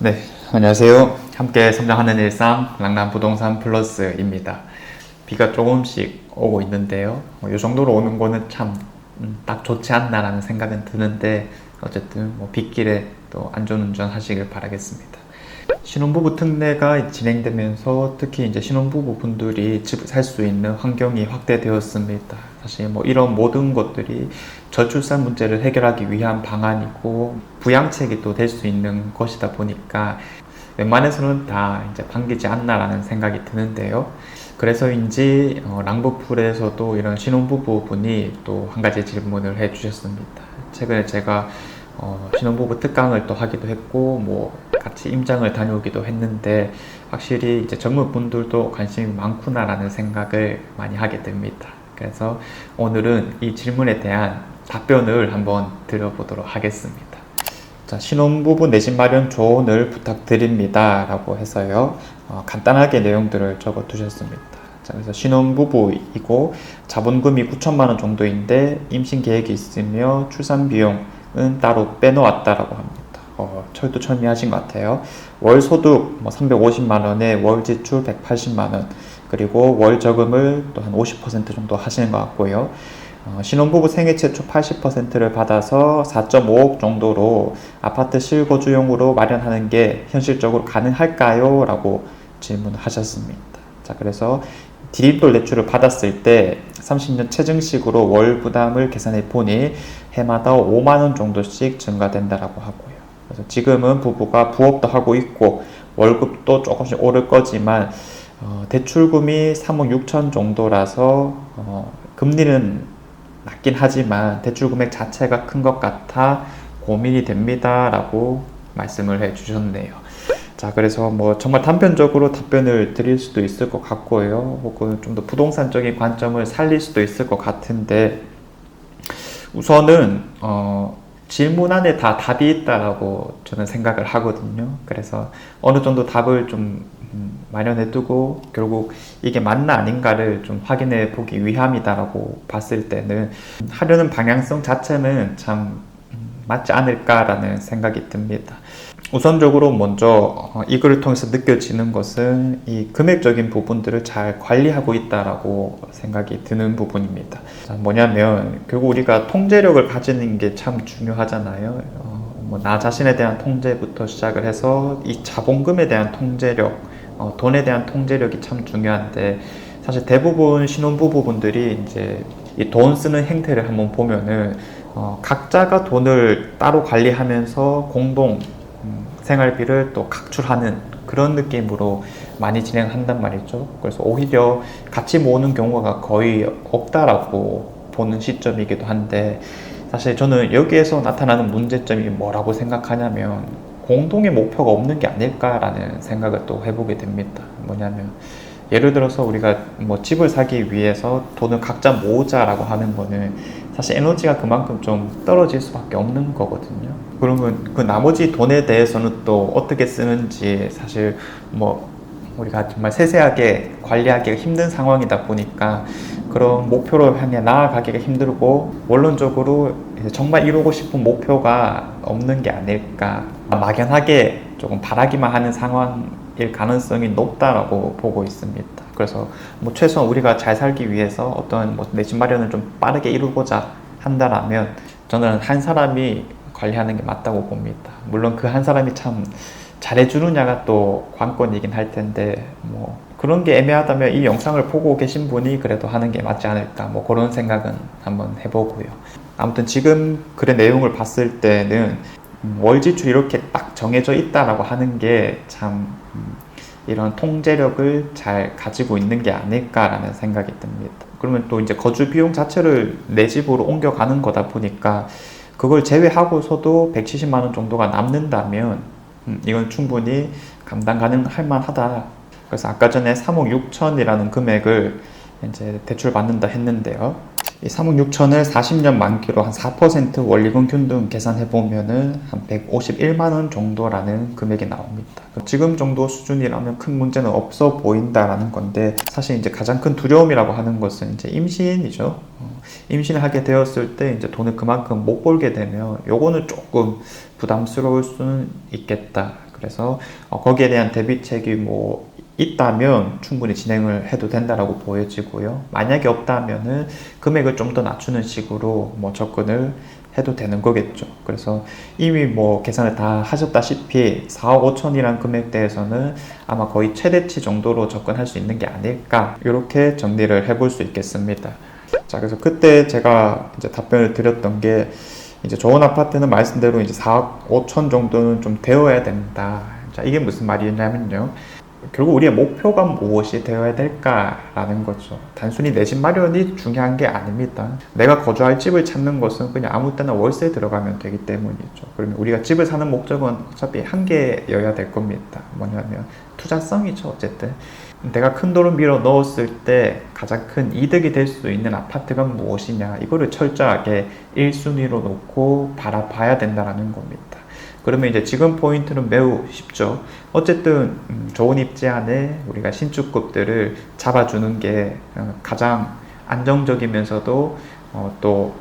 네, 안녕하세요. 함께 성장하는 일상 랑남부동산 플러스입니다. 비가 조금씩 오고 있는데요. 이 정도로 오는 거는 참 딱 좋지 않나라는 생각은 드는데 어쨌든 빗길에 또 안전운전 하시길 바라겠습니다. 신혼부부 특례가 진행되면서 특히 이제 신혼부부 분들이 집을 살 수 있는 환경이 확대되었습니다. 사실 이런 모든 것들이 저출산 문제를 해결하기 위한 방안이고 부양책이 또 될 수 있는 것이다 보니까 웬만해서는 다 이제 반기지 않나라는 생각이 드는데요. 그래서인지 랑부풀에서도 이런 신혼부부분이 또 한 가지 질문을 해주셨습니다. 최근에 제가 신혼부부 특강을 또 하기도 했고 같이 임장을 다녀오기도 했는데 확실히 이제 젊은 분들도 관심이 많구나라는 생각을 많이 하게 됩니다. 그래서 오늘은 이 질문에 대한 답변을 한번 드려보도록 하겠습니다. 자, 신혼부부 내 집 마련 조언을 부탁드립니다 라고 해서요, 간단하게 내용들을 적어 두셨습니다. 자, 그래서 신혼부부이고 자본금이 9천만 원 정도인데 임신 계획이 있으며 출산 비용은 따로 빼놓았다라고 합니다. 철두철미하신 것 같아요. 월 소득 350만 원에 월 지출 180만 원, 그리고 월 저금을 또 한 50% 정도 하시는 것 같고요. 신혼부부 생애 최초 80%를 받아서 4.5억 정도로 아파트 실거주용으로 마련하는 게 현실적으로 가능할까요? 라고 질문하셨습니다. 자, 그래서 디딤돌 대출을 받았을 때 30년 체증식으로 월 부담을 계산해 보니 해마다 5만 원 정도씩 증가된다라고 하고요. 그래서 지금은 부부가 부업도 하고 있고 월급도 조금씩 오를 거지만 대출금이 3억 6천 정도라서 금리는 낮긴 하지만 대출 금액 자체가 큰 것 같아 고민이 됩니다 라고 말씀을 해 주셨네요. 자, 그래서 정말 단편적으로 답변을 드릴 수도 있을 것 같고요, 혹은 좀 더 부동산적인 관점을 살릴 수도 있을 것 같은데, 우선은 질문 안에 다 답이 있다라고 저는 생각을 하거든요. 그래서 어느 정도 답을 좀 마련해 두고 결국 이게 맞나 아닌가를 좀 확인해 보기 위함이다라고 봤을 때는 하려는 방향성 자체는 참 맞지 않을까라는 생각이 듭니다. 우선적으로 먼저 이 글을 통해서 느껴지는 것은 이 금액적인 부분들을 잘 관리하고 있다라고 생각이 드는 부분입니다. 자, 뭐냐면 결국 우리가 통제력을 가지는 게 참 중요하잖아요. 나 자신에 대한 통제부터 시작을 해서 이 자본금에 대한 통제력, 돈에 대한 통제력이 참 중요한데, 사실 대부분 신혼부부분들이 이제 이 돈 쓰는 행태를 한번 보면은 각자가 돈을 따로 관리하면서 공동 생활비를 또 각출하는 그런 느낌으로 많이 진행한단 말이죠. 그래서 오히려 같이 모으는 경우가 거의 없다라고 보는 시점이기도 한데, 사실 저는 여기에서 나타나는 문제점이 뭐라고 생각하냐면 공동의 목표가 없는 게 아닐까라는 생각을 또 해보게 됩니다. 뭐냐면 예를 들어서 우리가 집을 사기 위해서 돈을 각자 모으자라고 하는 거는 사실 에너지가 그만큼 좀 떨어질 수밖에 없는 거거든요. 그러면 그 나머지 돈에 대해서는 또 어떻게 쓰는지 사실 우리가 정말 세세하게 관리하기가 힘든 상황이다 보니까 그런 목표를 향해 나아가기가 힘들고, 원론적으로 정말 이루고 싶은 목표가 없는 게 아닐까, 막연하게 조금 바라기만 하는 상황일 가능성이 높다라고 보고 있습니다. 그래서 최소한 우리가 잘 살기 위해서 어떤 내 집 마련을 좀 빠르게 이루고자 한다라면 저는 한 사람이 관리하는 게 맞다고 봅니다. 물론 그 한 사람이 참 잘해주느냐가 또 관건이긴 할 텐데, 그런 게 애매하다면 이 영상을 보고 계신 분이 그래도 하는 게 맞지 않을까, 그런 생각은 한번 해보고요. 아무튼 지금 글의 내용을 봤을 때는 월 지출이 이렇게 딱 정해져 있다라고 하는 게 참 이런 통제력을 잘 가지고 있는 게 아닐까라는 생각이 듭니다. 그러면 또 이제 거주 비용 자체를 내 집으로 옮겨가는 거다 보니까 그걸 제외하고서도 170만 원 정도가 남는다면 이건 충분히 감당 가능할 만하다. 그래서 아까 전에 3억 6천이라는 금액을 이제 대출 받는다 했는데요. 이 3억 6천을 40년 만기로 한 4% 원리금 균등 계산해 보면은 한 151만 원 정도라는 금액이 나옵니다. 지금 정도 수준이라면 큰 문제는 없어 보인다라는 건데, 사실 이제 가장 큰 두려움이라고 하는 것은 이제 임신이죠. 임신을 하게 되었을 때 이제 돈을 그만큼 못 벌게 되면 요거는 조금 부담스러울 수는 있겠다. 그래서 거기에 대한 대비책이 뭐 있다면 충분히 진행을 해도 된다라고 보여지고요. 만약에 없다면은 금액을 좀 더 낮추는 식으로 뭐 접근을 해도 되는 거겠죠. 그래서 이미 뭐 계산을 다 하셨다시피 4억 5천이란 금액대에서는 아마 거의 최대치 정도로 접근할 수 있는 게 아닐까, 이렇게 정리를 해볼 수 있겠습니다. 자, 그래서 그때 제가 이제 답변을 드렸던 게, 이제 좋은 아파트는 말씀대로 이제 4억 5천 정도는 좀 되어야 된다. 자, 이게 무슨 말이냐면요, 결국 우리의 목표가 무엇이 되어야 될까라는 거죠. 단순히 내 집 마련이 중요한 게 아닙니다. 내가 거주할 집을 찾는 것은 그냥 아무 때나 월세에 들어가면 되기 때문이죠. 그러면 우리가 집을 사는 목적은 어차피 한 개여야 될 겁니다. 뭐냐면 투자성이죠. 어쨌든 내가 큰 돈을 밀어 넣었을 때 가장 큰 이득이 될 수 있는 아파트가 무엇이냐, 이거를 철저하게 1순위로 놓고 바라봐야 된다는 겁니다. 그러면 이제 지금 포인트는 매우 쉽죠. 어쨌든 좋은 입지 안에 우리가 신축급들을 잡아주는 게 가장 안정적이면서도 또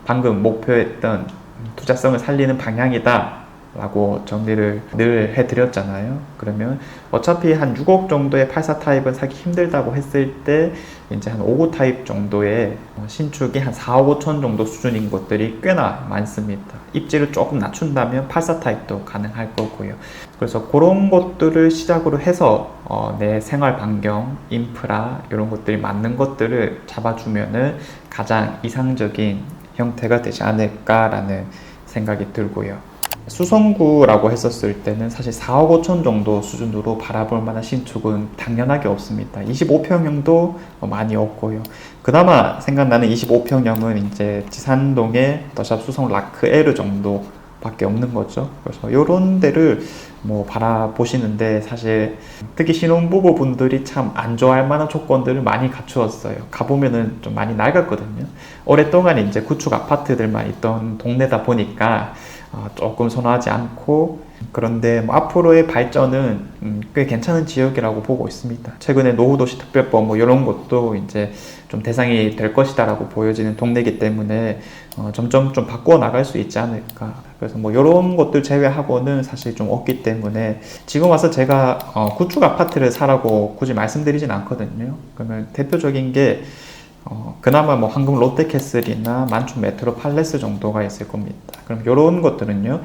방금 목표했던 투자성을 살리는 방향이다 라고 정리를 늘 해드렸잖아요. 그러면 어차피 한 6억 정도의 84 타입은 사기 힘들다고 했을 때 이제 한 59 타입 정도의 신축이 한 4억 5천 정도 수준인 것들이 꽤나 많습니다. 입지를 조금 낮춘다면 84 타입도 가능할 거고요. 그래서 그런 것들을 시작으로 해서 내 생활 반경, 인프라 이런 것들이 맞는 것들을 잡아주면은 가장 이상적인 형태가 되지 않을까라는 생각이 들고요. 수성구라고 했었을 때는 사실 4억 5천 정도 수준으로 바라볼 만한 신축은 당연하게 없습니다. 25평형도 많이 없고요. 그나마 생각나는 25평형은 이제 지산동의 더샵 수성 라크에르 정도 밖에 없는 거죠. 그래서 이런 데를 뭐 바라보시는데 사실 특히 신혼부부 분들이 참 안 좋아할 만한 조건들을 많이 갖추었어요. 가보면은 좀 많이 낡았거든요. 오랫동안 이제 구축 아파트들만 있던 동네다 보니까 조금 선호하지 않고, 그런데 뭐 앞으로의 발전은 꽤 괜찮은 지역이라고 보고 있습니다. 최근에 노후도시 특별법 뭐 이런 것도 이제 좀 대상이 될 것이다라고 보여지는 동네이기 때문에 점점 좀 바꾸어 나갈 수 있지 않을까. 그래서 뭐 이런 것들 제외하고는 사실 좀 없기 때문에 지금 와서 제가 구축 아파트를 사라고 굳이 말씀드리진 않거든요. 그러면 대표적인 게 그나마 뭐 황금 롯데캐슬이나 만촌 메트로 팔레스 정도가 있을 겁니다. 그럼 이런 것들은요,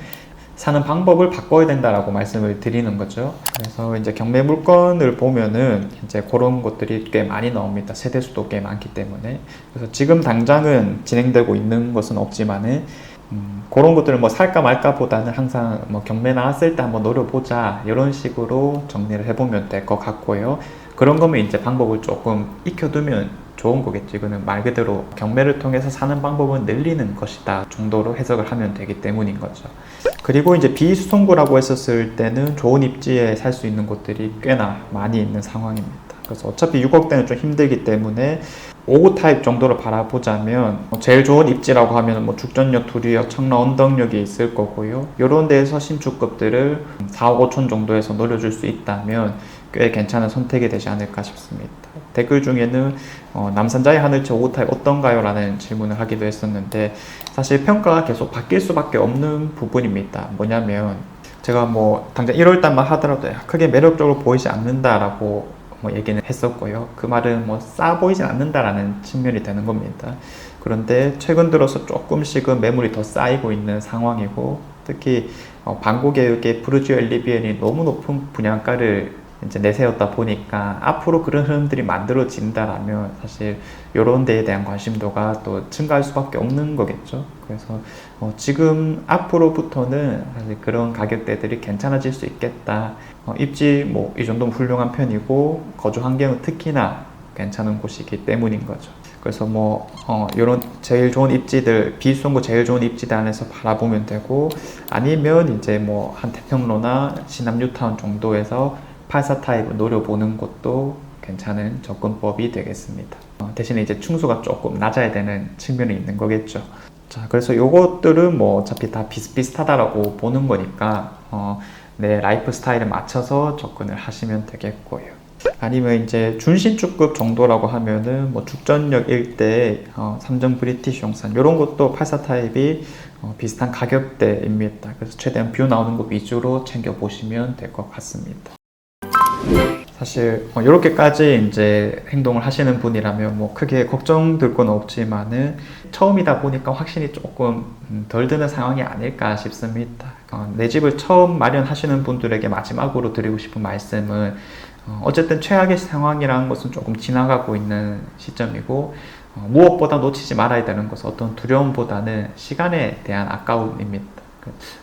사는 방법을 바꿔야 된다라고 말씀을 드리는 거죠. 그래서 이제 경매 물건을 보면은 이제 그런 것들이 꽤 많이 나옵니다. 세대수도 꽤 많기 때문에. 그래서 지금 당장은 진행되고 있는 것은 없지만은 그런 것들을 뭐 살까 말까 보다는 항상 뭐 경매 나왔을 때 한번 노려보자, 이런 식으로 정리를 해보면 될 것 같고요. 그런 거면 이제 방법을 조금 익혀두면 좋은 거겠지. 이거는 말 그대로 경매를 통해서 사는 방법은 늘리는 것이다 정도로 해석을 하면 되기 때문인 거죠. 그리고 이제 비수성구라고 했었을 때는 좋은 입지에 살 수 있는 곳들이 꽤나 많이 있는 상황입니다. 그래서 어차피 6억대는 좀 힘들기 때문에 5구 타입 정도로 바라보자면 제일 좋은 입지라고 하면 뭐 죽전역, 두리역, 청라, 언덕역이 있을 거고요. 이런 데에서 신축급들을 4억 5천 정도에서 노려줄 수 있다면 꽤 괜찮은 선택이 되지 않을까 싶습니다. 댓글 중에는 남산자의 하늘채 5구 타입 어떤가요? 라는 질문을 하기도 했었는데, 사실 평가가 계속 바뀔 수밖에 없는 부분입니다. 뭐냐면 제가 뭐 당장 1월달만 하더라도 크게 매력적으로 보이지 않는다라고 얘기는 했었고요. 그 말은 뭐 싸 보이진 않는다라는 측면이 되는 겁니다. 그런데 최근 들어서 조금씩은 매물이 더 쌓이고 있는 상황이고, 특히 반고계획의 브루지오 엘리비엔이 너무 높은 분양가를 이제 내세웠다 보니까 앞으로 그런 흐름들이 만들어진다라면 사실 이런 데에 대한 관심도가 또 증가할 수밖에 없는 거겠죠. 그래서 지금 앞으로부터는 사실 그런 가격대들이 괜찮아질 수 있겠다. 입지 뭐 이 정도면 훌륭한 편이고 거주 환경은 특히나 괜찮은 곳이기 때문인 거죠. 그래서 뭐 이런 제일 좋은 입지들, 비수성구 제일 좋은 입지들 안에서 바라보면 되고, 아니면 이제 뭐 한 태평로나 신남 뉴타운 정도에서 84 타입을 노려보는 것도 괜찮은 접근법이 되겠습니다. 대신에 이제 층수가 조금 낮아야 되는 측면이 있는 거겠죠. 자, 그래서 이것들은 뭐 어차피 다 비슷비슷하다라고 보는 거니까 내 라이프 스타일에 맞춰서 접근을 하시면 되겠고요. 아니면 이제 준신축급 정도라고 하면은 뭐 죽전역 일대 삼성 브리티시 용산 이런 것도 84 타입이 비슷한 가격대입니다. 그래서 최대한 뷰 나오는 것 위주로 챙겨 보시면 될 것 같습니다. 사실 이렇게까지 이제 행동을 하시는 분이라면 뭐 크게 걱정될 건 없지만은 처음이다 보니까 확신이 조금 덜 드는 상황이 아닐까 싶습니다. 내 집을 처음 마련하시는 분들에게 마지막으로 드리고 싶은 말씀은 어쨌든 최악의 상황이라는 것은 조금 지나가고 있는 시점이고 무엇보다 놓치지 말아야 되는 것은 어떤 두려움보다는 시간에 대한 아까움입니다.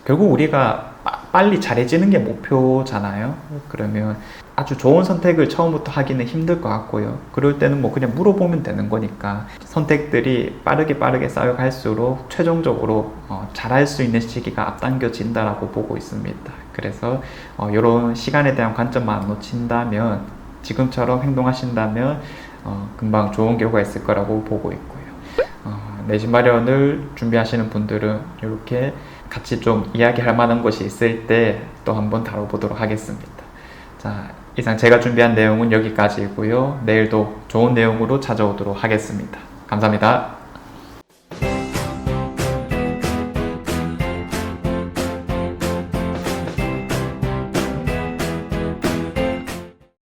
결국 우리가 빨리 잘해지는 게 목표잖아요. 그러면 아주 좋은 선택을 처음부터 하기는 힘들 것 같고요. 그럴 때는 뭐 그냥 물어보면 되는 거니까 선택들이 빠르게 쌓여갈수록 최종적으로 잘할 수 있는 시기가 앞당겨진다라고 보고 있습니다. 그래서 이런 시간에 대한 관점만 안 놓친다면 지금처럼 행동하신다면 금방 좋은 결과가 있을 거라고 보고 있고요. 내 집 마련을 준비하시는 분들은 이렇게 같이 좀 이야기할 만한 것이 있을 때 또 한번 다뤄보도록 하겠습니다. 자, 이상 제가 준비한 내용은 여기까지이고요. 내일도 좋은 내용으로 찾아오도록 하겠습니다. 감사합니다.